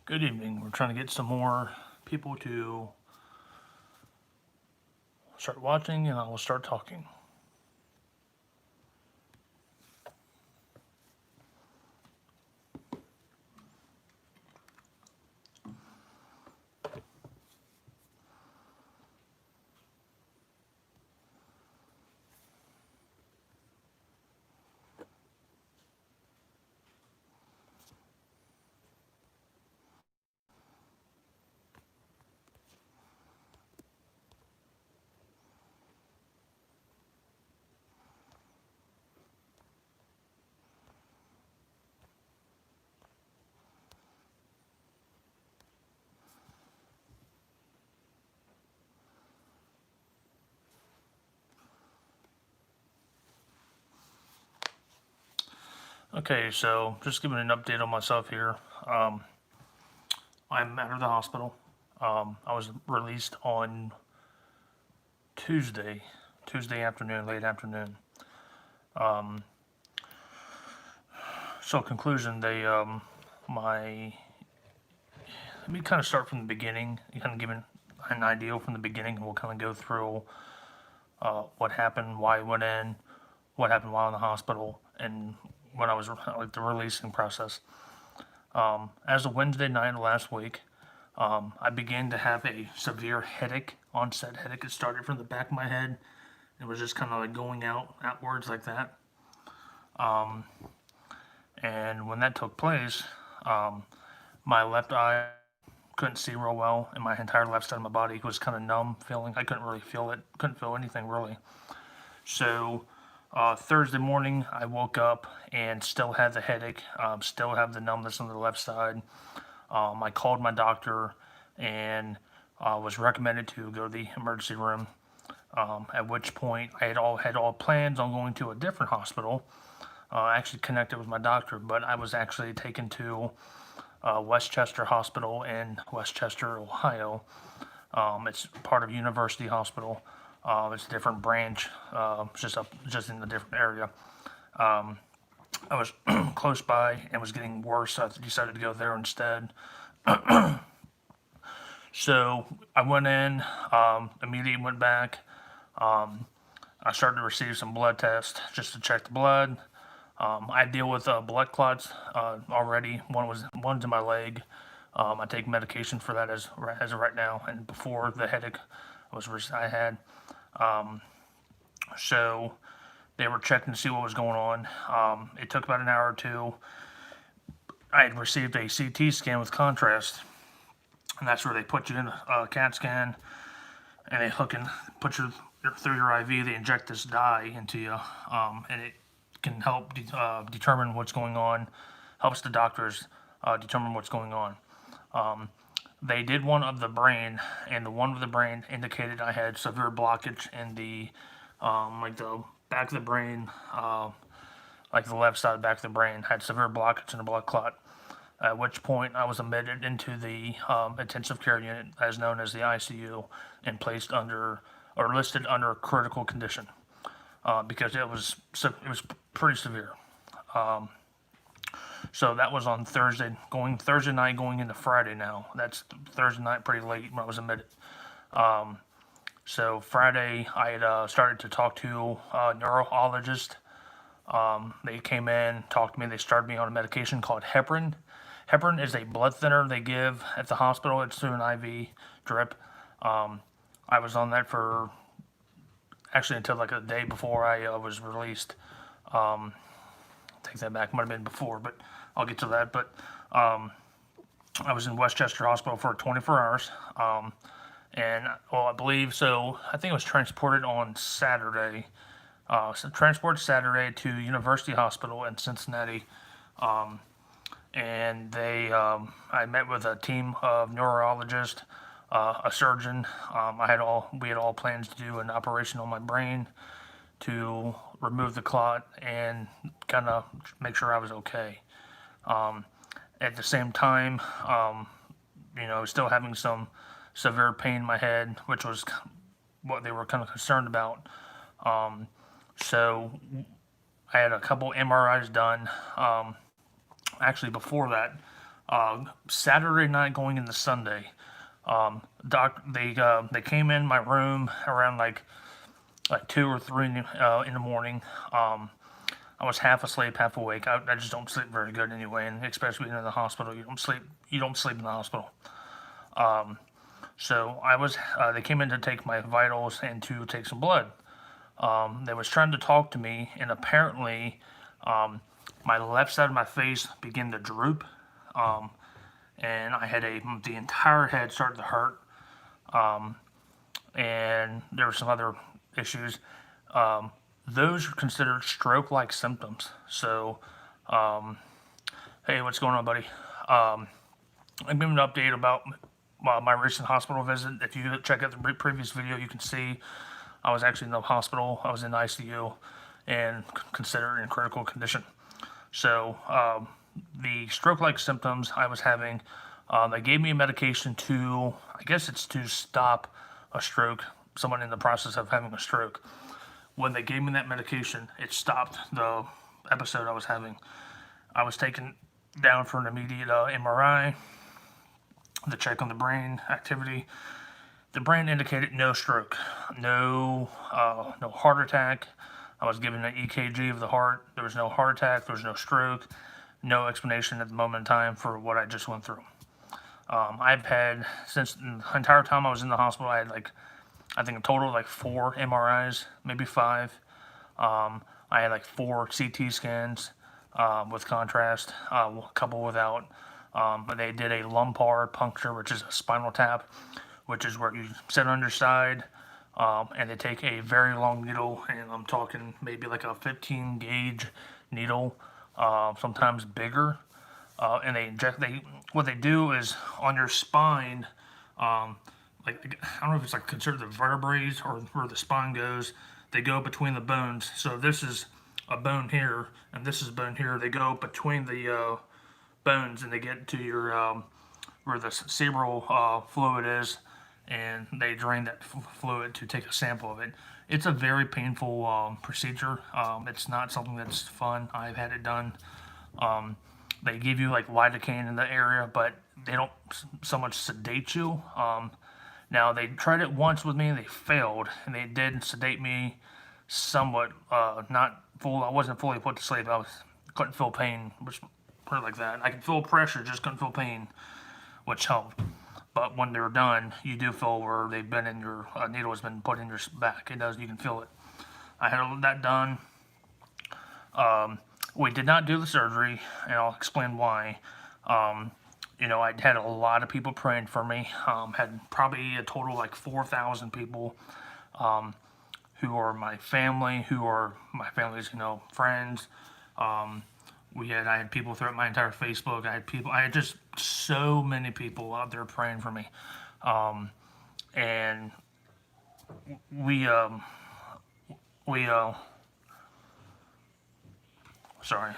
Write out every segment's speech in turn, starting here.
Good evening. We're trying to get some more people to start watching, and I will start talking. Okay, so just giving an update on myself here. I'm out of the hospital. I was released on Tuesday afternoon, late afternoon. So conclusion, my let me kind of start from the beginning, kind of giving an idea from the beginning, and we'll kind of go through what happened, why I went in, what happened while in the hospital, and when I was like the releasing process. As of Wednesday night of last week, I began to have a severe headache, onset headache. It started from the back of my head. It was just kind of like going outwards like that. And when that took place, my left eye couldn't see real well, and my entire left side of my body was kind of numb feeling. I couldn't really feel it, couldn't feel anything really. So Thursday morning, I woke up and still had the headache, still have the numbness on the left side. I called my doctor and was recommended to go to the emergency room. At which point, I had all plans on going to a different hospital. Actually connected with my doctor, but I was actually taken to Westchester Hospital in Westchester, Ohio. It's part of University Hospital. It's a different branch, just in a different area. I was close by and was getting worse, so I decided to go there instead. So I went in, immediately went back. I started to receive some blood tests just to check the blood. I deal with blood clots already. One's in my leg. I take medication for that as of right now, and before the headache I had. So they were checking to see what was going on. It took about an hour or two. I had received a CT scan with contrast, and that's where they put you in a CAT scan, and they hook and put you through your IV. They inject this dye into you, and it can help determine what's going on. Helps the doctors determine what's going on. They did one of the brain, and the one of the brain indicated I had severe blockage in the like the back of the brain, like the left side back of the brain had severe blockage in a blood clot. At which point I was admitted into the intensive care unit, as known as the ICU, and placed under or listed under critical condition because it was pretty severe. So that was on Thursday night, going into Friday now. That's Thursday night, pretty late when I was admitted. So Friday, I had started to talk to a neurologist. They came in, talked to me. They started me on a medication called heparin. Heparin is a blood thinner they give at the hospital. It's through an IV drip. I was on that for actually until like a day before I was released. Take that back, might have been before, but I'll get to that. But I was in Westchester Hospital for 24 hours. And well, I believe so. I think I was transported on Saturday. Transported Saturday to University Hospital in Cincinnati. And I met with a team of neurologists, a surgeon. We had all plans to do an operation on my brain to remove the clot and kind of make sure I was okay. At the same time, still having some severe pain in my head, which was what they were kind of concerned about. So I had a couple MRIs done. Actually, before that, Saturday night going into Sunday, they came in my room around like 2 or 3 in the morning. I was half asleep, half awake. I just don't sleep very good anyway, and especially in the hospital, you don't sleep. You don't sleep in the hospital. So I was. They came in to take my vitals and to take some blood. They was trying to talk to me, and apparently, my left side of my face began to droop, and I had the entire head started to hurt, and there were some other issues. Those are considered stroke-like symptoms. So, hey, what's going on, buddy? I'm giving an update about my recent hospital visit. If you check out the previous video, you can see I was actually in the hospital. I was in ICU and considered in critical condition. So, the stroke-like symptoms I was having, they gave me a medication to, I guess it's to stop a stroke, someone in the process of having a stroke. When they gave me that medication, it stopped the episode I was having. I was taken down for an immediate MRI to check on the brain activity. The brain indicated no stroke, no heart attack. I was given an EKG of the heart. There was no heart attack. There was no stroke. No explanation at the moment in time for what I just went through. I've had, since the entire time I was in the hospital, I had I think a total of 4 MRIs, maybe 5. I had 4 CT scans with contrast, a couple without. But they did a lumbar puncture, which is a spinal tap, which is where you sit on your side, and they take a very long needle, and I'm talking maybe a 15 gauge needle, sometimes bigger, and they inject. What they do is on your spine. I don't know if it's considered the vertebrae or where the spine goes. They go between the bones. So this is a bone here, and this is a bone here. They go between the bones, and they get to your where the cerebral fluid is, and they drain that fluid to take a sample of it. It's a very painful procedure. It's not something that's fun. I've had it done. They give you lidocaine in the area, but they don't so much sedate you. Now, they tried it once with me and they failed, and they did sedate me somewhat, not full. I wasn't fully put to sleep. Couldn't feel pain, which put it like that. I could feel pressure, just couldn't feel pain, which helped. But when they're done, you do feel where they've been in your needle has been put in your back. It does. You can feel it. I had that done. We did not do the surgery, and I'll explain why. I had a lot of people praying for me. Had probably a total 4,000 people who are my family, who are my family's, friends. I had people throughout my entire Facebook. I had just so many people out there praying for me. And we sorry.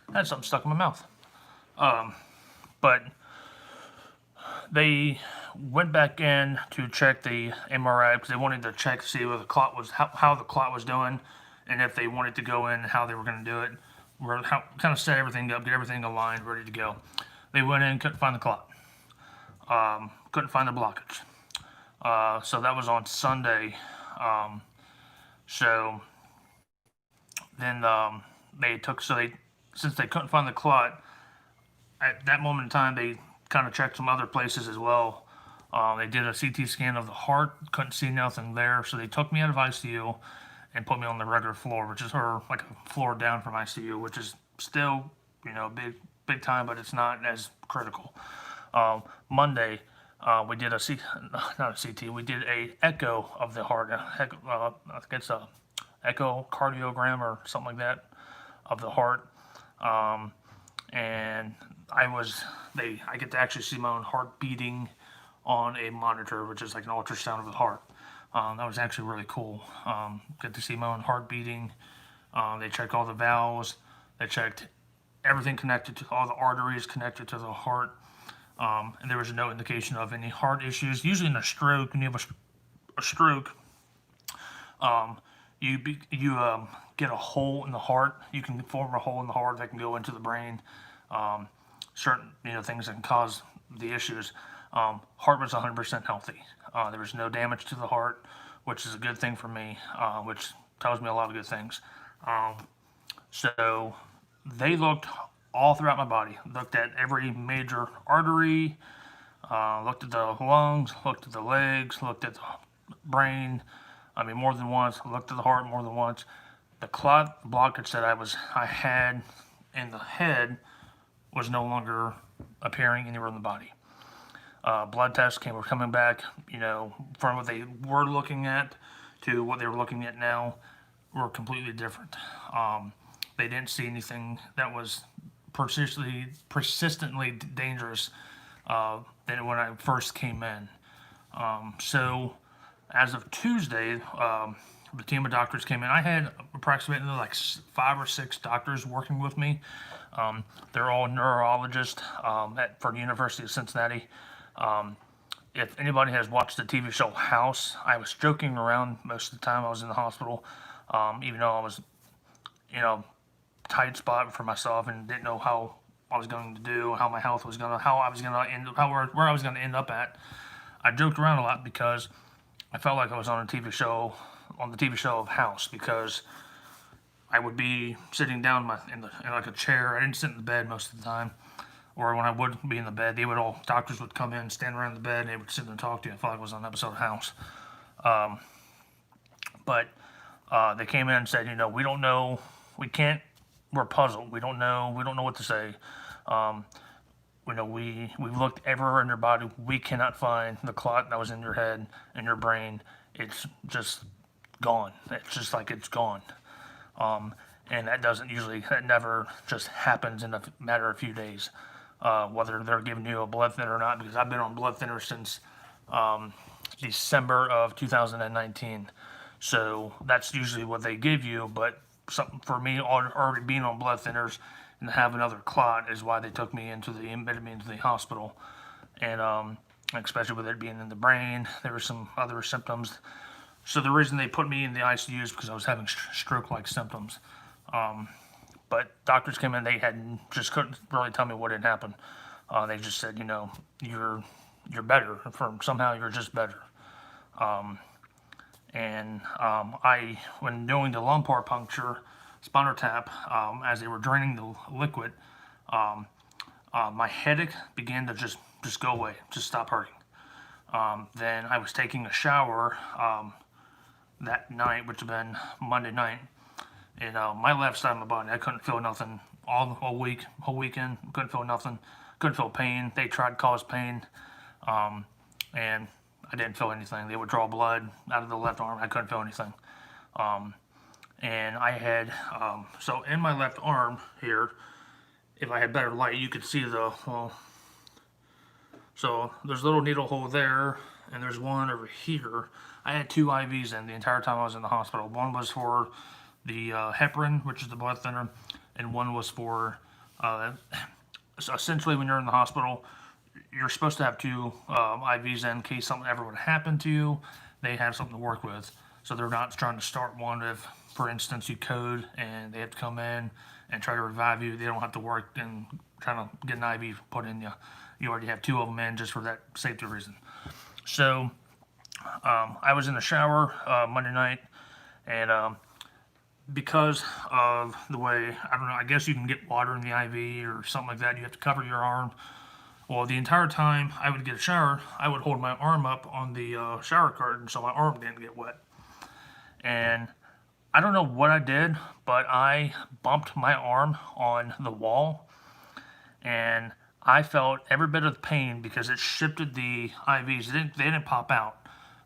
I had something stuck in my mouth. But they went back in to check the MRI because they wanted to check to see what the clot was, how the clot was doing, and if they wanted to go in, how they were going to do it, kind of set everything up, get everything aligned, ready to go. They went in, couldn't find the clot, couldn't find the blockage. So that was on Sunday. So then since they couldn't find the clot, at that moment in time, they kind of checked some other places as well. They did a CT scan of the heart, couldn't see nothing there, so they took me out of ICU and put me on the regular floor, which is a floor down from ICU, which is still, big time, but it's not as critical. Monday, we did not a CT, we did a echo of the heart. I think it's a echocardiogram or something like that of the heart. And I get to actually see my own heart beating on a monitor, which is like an ultrasound of the heart. That was actually really cool. Get to see my own heart beating. They checked all the valves. They checked everything connected to all the arteries connected to the heart. And there was no indication of any heart issues. Usually in a stroke, when you have a stroke, you get a hole in the heart. You can form a hole in the heart that can go into the brain. Um, Certain things that can cause the issues. Heart was 100% healthy. There was no damage to the heart, which is a good thing for me, which tells me a lot of good things. Um, so they looked all throughout my body, looked at every major artery, looked at the lungs, looked at the legs, looked at the brain. I mean, more than once. Looked at the heart more than once. The clot blockage that I had in the head was no longer appearing anywhere in the body. Blood tests were coming back, from what they were looking at to what they were looking at now were completely different. They didn't see anything that was persistently dangerous than when I first came in. So as of Tuesday, the team of doctors came in. I had approximately like 5 or 6 doctors working with me. They're all neurologists for the University of Cincinnati. Um, if anybody has watched the TV show House, I was joking around most of the time I was in the hospital, even though I was, you know, tight spot for myself and didn't know how I was going to do, how my health was gonna, how I was gonna end, where I was gonna end up at. I joked around a lot because I felt like I was on a TV show, on the TV show of House, because I would be sitting down in like a chair. I didn't sit in the bed most of the time, or when I would be in the bed, doctors would come in, stand around the bed, and they would sit there and talk to you. I felt like I was on an episode of House. Um, but they came in and said, we don't know, we can't, we're puzzled. We don't know what to say. Um, we've looked everywhere in your body. We cannot find the clot that was in your head and your brain. It's just gone. It's just like it's gone. Um, and that never just happens in a matter of a few days. Whether they're giving you a blood thinner or not, because I've been on blood thinner since um, December of 2019. So that's usually what they give you. But something for me, already being on blood thinners and have another clot is why they admitted me into the hospital. And especially with it being in the brain, there were some other symptoms. So the reason they put me in the ICU is because I was having stroke-like symptoms. Um, but doctors came in, they had just couldn't really tell me what had happened. They just said, you're better. From somehow you're just better. Um, and when doing the lumbar puncture, spinal tap, as they were draining the liquid, um, my headache began to just go away, just stop hurting. Then I was taking a shower that night, which had been Monday night, and my left side of my body, I couldn't feel nothing whole weekend. Couldn't feel nothing. Couldn't feel pain. They tried to cause pain, and I didn't feel anything. They would draw blood out of the left arm. I couldn't feel anything. Um, and I had so in my left arm here, if I had better light, you could see so there's a little needle hole there, and there's one over here. I had 2 IVs in the entire time I was in the hospital. One was for the heparin, which is the blood thinner, and one was for so essentially when you're in the hospital, you're supposed to have 2 IVs in case something ever would happen to you. They have something to work with, so they're not trying to start one if, for instance, you code and they have to come in and try to revive you. They don't have to work and trying to get an IV put in you. You already have 2 of them in just for that safety reason. So I was in the shower Monday night, and because of the way, I don't know, I guess you can get water in the IV or something like that. You have to cover your arm. Well, the entire time I would get a shower, I would hold my arm up on the shower curtain so my arm didn't get wet. And I don't know what I did, but I bumped my arm on the wall, and I felt every bit of the pain because it shifted the IVs. They didn't pop out,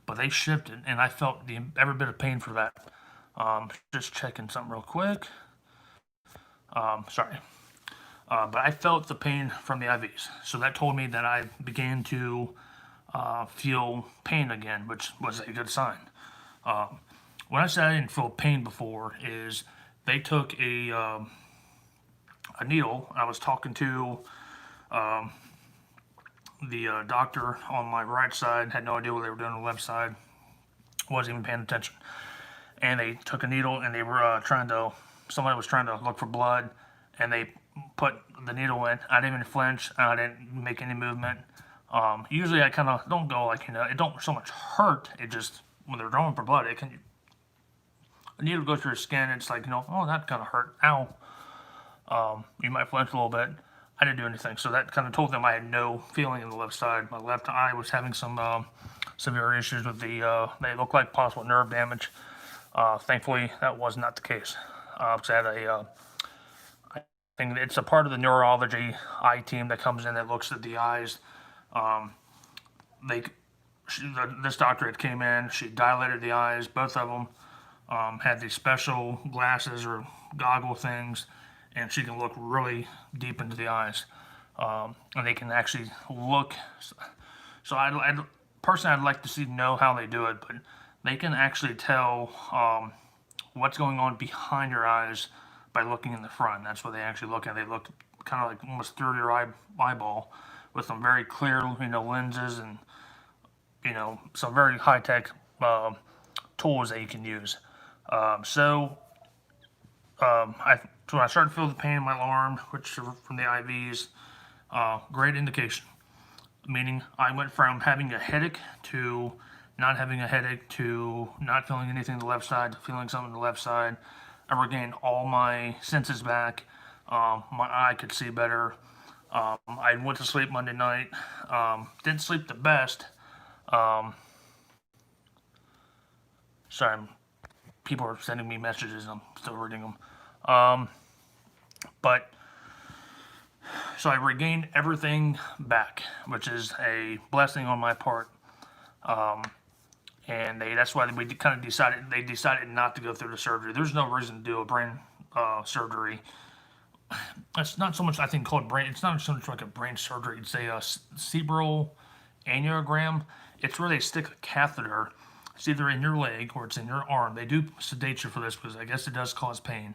but they shifted, and I felt every bit of pain for that. Just checking something real quick. Sorry. But I felt the pain from the IVs. So that told me that I began to feel pain again, which was a good sign. When I said I didn't feel pain before, is they took a needle. I was talking to the doctor on my right side, had no idea what they were doing on the left side, wasn't even paying attention. and they took a needle and they were somebody was trying to look for blood, and they put the needle in. I didn't even flinch. I didn't make any movement. Usually I kind of don't go like, it don't so much hurt. It just, when they're drawing for blood, a needle goes through your skin. It's like, oh, that kind of hurt. Ow. You might flinch a little bit. I didn't do anything. So that kind of told them I had no feeling in the left side. My left eye was having some severe issues with they looked like possible nerve damage. Thankfully, that was not the case. Because I had I think it's a part of the neurology eye team that comes in that looks at the eyes. They, this doctor had came in. She dilated the eyes, both of them. Had these special glasses or goggle things, and she can look really deep into the eyes. And they can actually look. So personally, I'd like to know how they do it, but they can actually tell what's going on behind your eyes by looking in the front. That's what they actually look at. They look kind of like almost through your eyeball with some very clear, lenses and some very high tech tools that you can use. So when I started to feel the pain in my arm, which from the IVs, great indication. Meaning I went from having a headache to not having a headache to not feeling anything on the left side to feeling something on the left side. I regained all my senses back. My eye could see better. I went to sleep Monday night. Didn't sleep the best. Sorry, people are sending me messages. I'm still reading them. But so I regained everything back, which is a blessing on my part. And that's why we kind of decided not to go through the surgery. There's no reason to do a brain surgery. It's not so much, I think, called brain. It's not so much like a brain surgery. It's a cerebral angiogram. It's where they stick a catheter. It's either in your leg or it's in your arm. They do sedate you for this because I guess it does cause pain.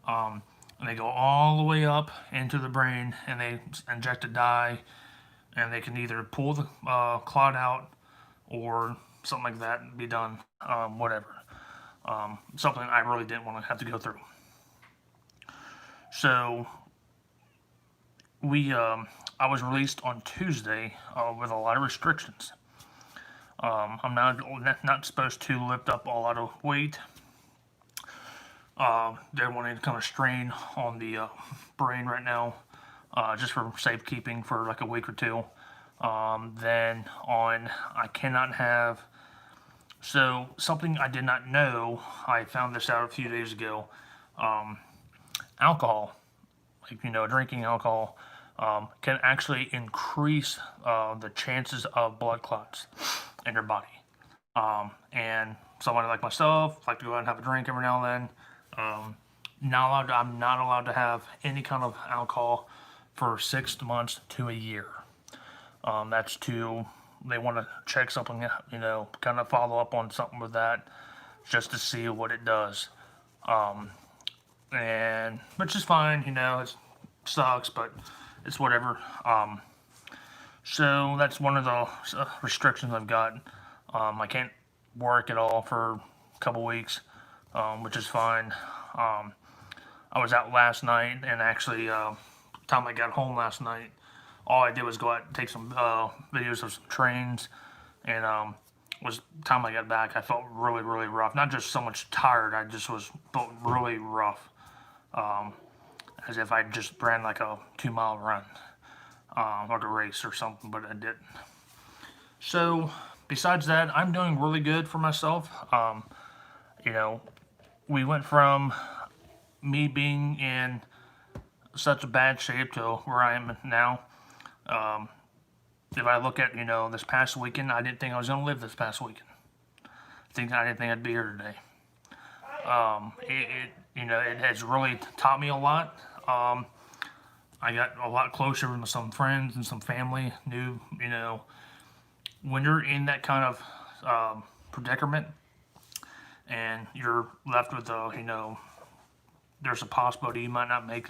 And they go all the way up into the brain and they inject a dye, and they can either pull the clot out or something like that and be done. Whatever. Something I really didn't want to have to go through. So I was released on Tuesday with a lot of restrictions. I'm not supposed to lift up a lot of weight. They're wanting to kind of strain on the brain right now, just for safekeeping for like a week or two. Then I cannot have. So something I did not know, I found this out a few days ago. Alcohol, like drinking alcohol, can actually increase the chances of blood clots in your body. And somebody like myself like to go out and have a drink every now and then. I'm not allowed to have any kind of alcohol for 6 months to a year. They want to check something, kind of follow up on something with that, just to see what it does. And which is fine, it sucks, but it's whatever. So that's one of the restrictions I've got. I can't work at all for a couple weeks, which is fine. I was out last night, and actually, time I got home last night, all I did was go out and take some videos of some trains, and time I got back, I felt really, really rough. Not just so much tired, I just felt really rough, as if I just ran like a 2-mile run, like a race or something, but I didn't. So besides that, I'm doing really good for myself. We went from me being in such a bad shape to where I am now. If I look at, this past weekend, I didn't think I was going to live this past weekend. I didn't think I'd be here today. It has really taught me a lot. I got a lot closer with some friends and some family. When you're in that kind of predicament and you're left with there's a possibility you might not make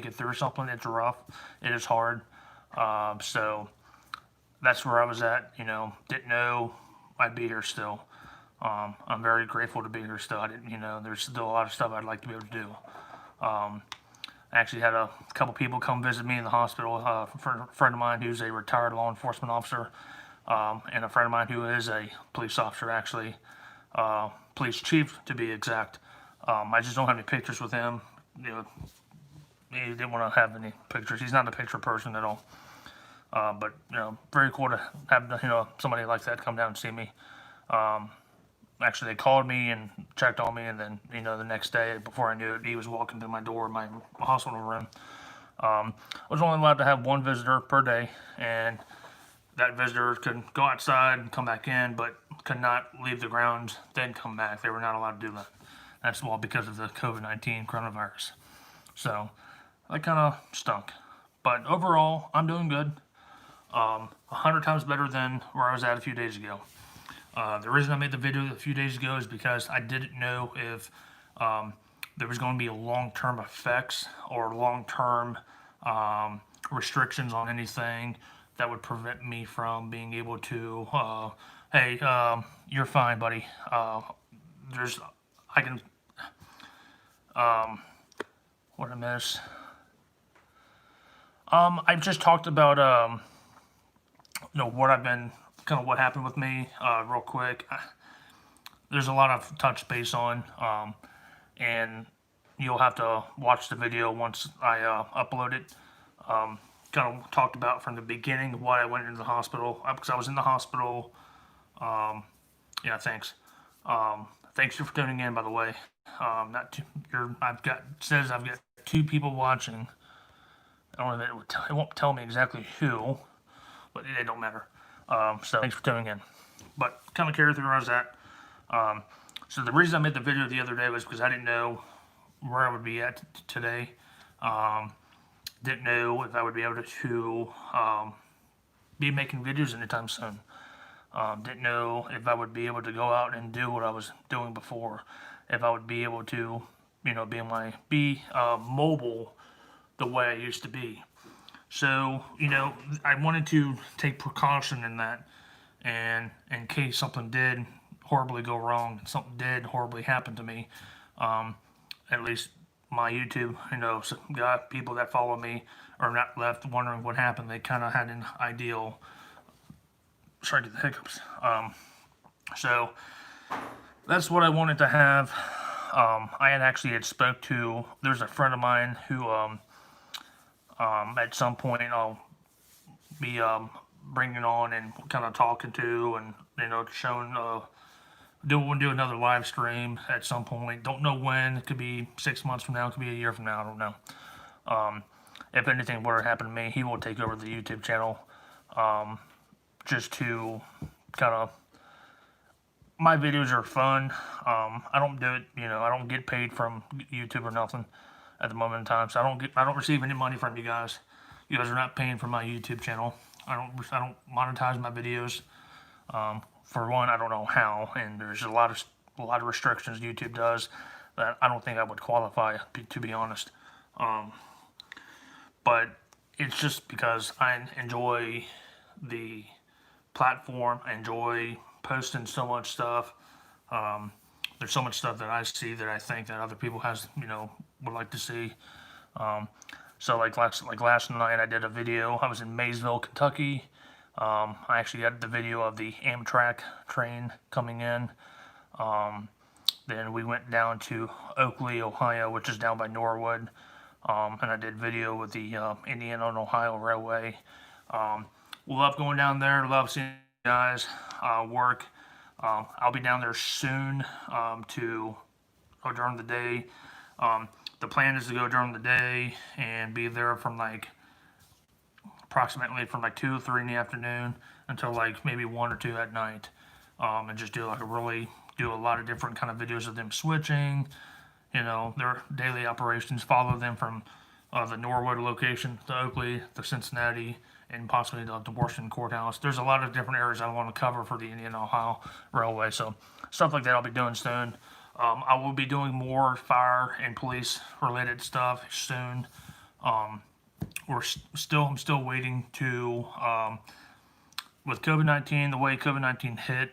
it through something. It's rough. It is hard. So that's where I was at. Didn't know I'd be here still. I'm very grateful to be here still. There's still a lot of stuff I'd like to be able to do. I actually had a couple people come visit me in the hospital. A friend of mine who's a retired law enforcement officer, and a friend of mine who is a police officer, actually, police chief to be exact. I just don't have any pictures with him. He didn't want to have any pictures. He's not a picture person at all. But very cool to have somebody like that come down and see me. Actually, they called me and checked on me, and then the next day, before I knew it, he was walking to my door in my hospital room. I was only allowed to have one visitor per day, and that visitor could go outside and come back in, but could not leave the grounds, then come back. They were not allowed to do that. That's all because of the COVID-19 coronavirus. So that kind of stunk. But overall, I'm doing good. 100 times better than where I was at a few days ago. The reason I made the video a few days ago is because I didn't know if there was going to be long-term effects or long-term restrictions on anything that would prevent me from being able to, hey, you're fine, buddy. I can, what I miss? I've just talked about, what I've been, kind of what happened with me, real quick. There's a lot of touch base on, and you'll have to watch the video once I upload it. Kind of talked about from the beginning why I went into the hospital, because I was in the hospital. Yeah, thanks. Thanks for tuning in, by the way. Not too, I've got says I've got 2 people watching. I don't know if it won't tell me exactly who, but it don't matter. So thanks for tuning in. But kind of carry through where I was at. So the reason I made the video the other day was because I didn't know where I would be at today. Didn't know if I would be able to be making videos anytime soon. Didn't know if I would be able to go out and do what I was doing before. If I would be able to, be mobile the way I used to be. So, I wanted to take precaution in that, and in case something did horribly go wrong, something did horribly happen to me, at least my YouTube, got people that follow me are not left wondering what happened. They kind of had an ideal, sorry to get the hiccups. So that's what I wanted to have. I had spoke to, there's a friend of mine who, at some point I'll be bringing on and kind of talking to, and showing do another live stream at some point. Don't know when. It could be 6 months from now. It could be a year from now. I don't know. If anything were to happen to me, he will take over the YouTube channel, just to kind of. My videos are fun. I don't do it. I don't get paid from YouTube or nothing at the moment in time, so I don't receive any money from you guys. You guys are not paying for my YouTube channel. I don't monetize my videos. For one, I don't know how, and there's a lot of restrictions YouTube does that I don't think I would qualify, to be honest. But it's just because I enjoy the platform. I enjoy posting so much stuff. There's so much stuff that I see that I think that other people would like to see. So like last night I did a video. I was in Maysville, Kentucky. I actually got the video of the Amtrak train coming in. Then we went down to Oakley, Ohio, which is down by Norwood. And I did video with the Indiana and Ohio Railway. Love going down there. Love seeing you guys work. I'll be down there soon to go during the day. The plan is to go during the day and be there from approximately from 2 or 3 in the afternoon until maybe 1 or 2 at night, and just do do a lot of different kind of videos of them switching, their daily operations, follow them from the Norwood location to Oakley, the Cincinnati, and possibly the Washington Courthouse. There's a lot of different areas I want to cover for the Indiana Ohio Railway, so stuff like that I'll be doing soon. I will be doing more fire and police related stuff soon. I'm still waiting to, with COVID-19, the way COVID-19 hit,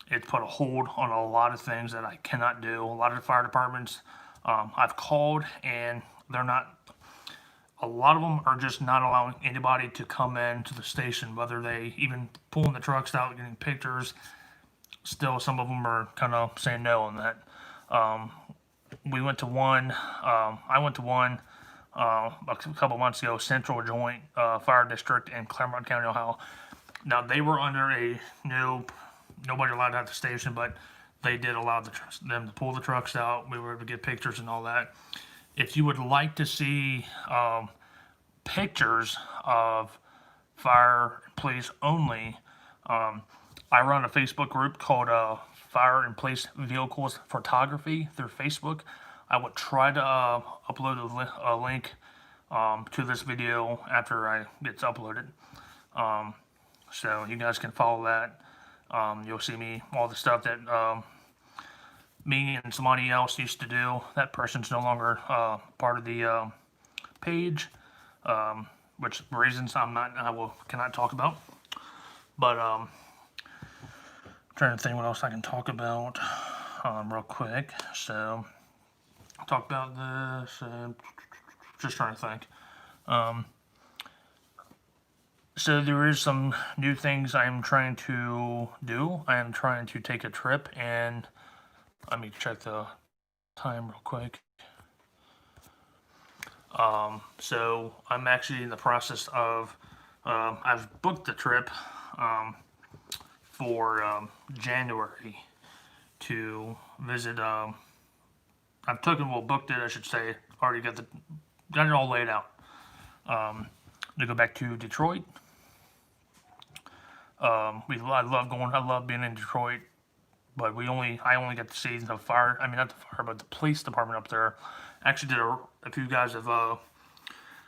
It put a hold on a lot of things that I cannot do. A lot of the fire departments I've called, and they're not, a lot of them are just not allowing anybody to come in to the station, whether they even pulling the trucks out, getting pictures. Still, some of them are kind of saying no on that. We went to one, I went to one a couple months ago, Central Joint Fire District in Claremont County, Ohio. Now, they were under a nobody allowed at the station, but they did allow them to pull the trucks out. We were able to get pictures and all that. If you would like to see pictures of fire and police only, I run a Facebook group called Fire and Police Vehicles Photography through Facebook. I would try to upload a link to this video after it gets uploaded. So you guys can follow that. You'll see me, all the stuff that me and somebody else used to do. That person's no longer part of the page, which reasons cannot talk about. But I'm trying to think what else I can talk about real quick. So I'll talk about this. Just trying to think. So there is some new things I'm trying to do. I am trying to take a trip, and let me check the time real quick. So I'm actually in the process of, I've booked the trip for January to visit, booked it, I should say, already got it all laid out, to go back to Detroit. I love being in Detroit, but I only got to see the fire, not the fire, but the police department up there. Actually if you guys have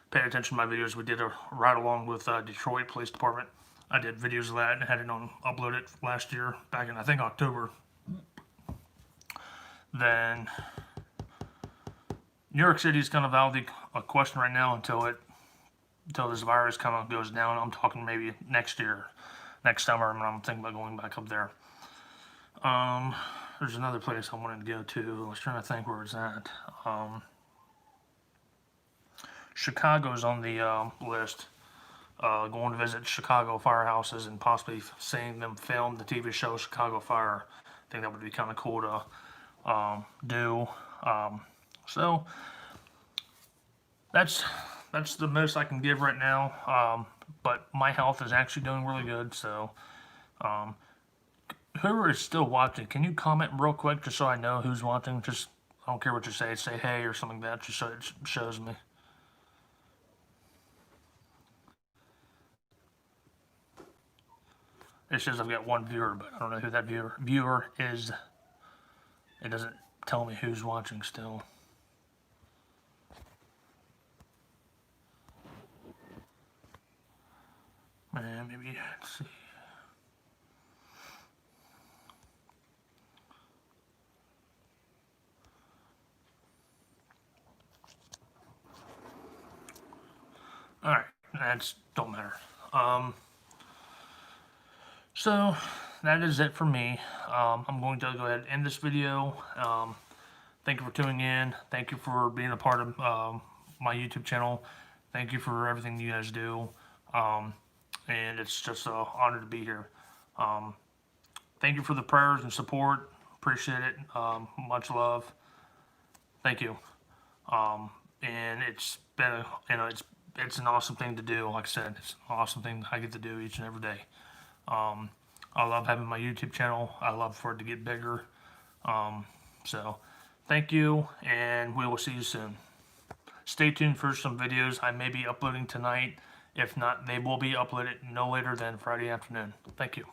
paid attention to my videos, we did a ride along with Detroit Police Department. I did videos of that and had it uploaded last year, back in, I think, October. Then New York City is kind of out of the question right now until this virus kind of goes down. I'm talking maybe next summer, and I'm thinking about going back up there. There's another place I wanted to go to. I was trying to think where it's at. Chicago's on the list. Going to visit Chicago firehouses and possibly seeing them film the TV show Chicago Fire. I think that would be kind of cool to do. So that's the most I can give right now. But my health is actually doing really good. So whoever is still watching, can you comment real quick just so I know who's watching? Just, I don't care what you say hey or something like that, just so it shows me. It says I've got one viewer, but I don't know who that viewer is. It doesn't tell me who's watching still. Man, maybe, let's see. Alright, that's don't matter. So that is it for me. I'm going to go ahead and end this video. Thank you for tuning in. Thank you for being a part of my YouTube channel. Thank you for everything you guys do. And it's just an honor to be here. Thank you for the prayers and support. Appreciate it. Much love. Thank you. And it's been it's an awesome thing to do. Like I said, it's an awesome thing I get to do each and every day. I love having my YouTube channel. I love for it to get bigger. So thank you, and we will see you soon. Stay tuned for some videos I may be uploading tonight. If not, they will be uploaded no later than Friday afternoon. Thank you.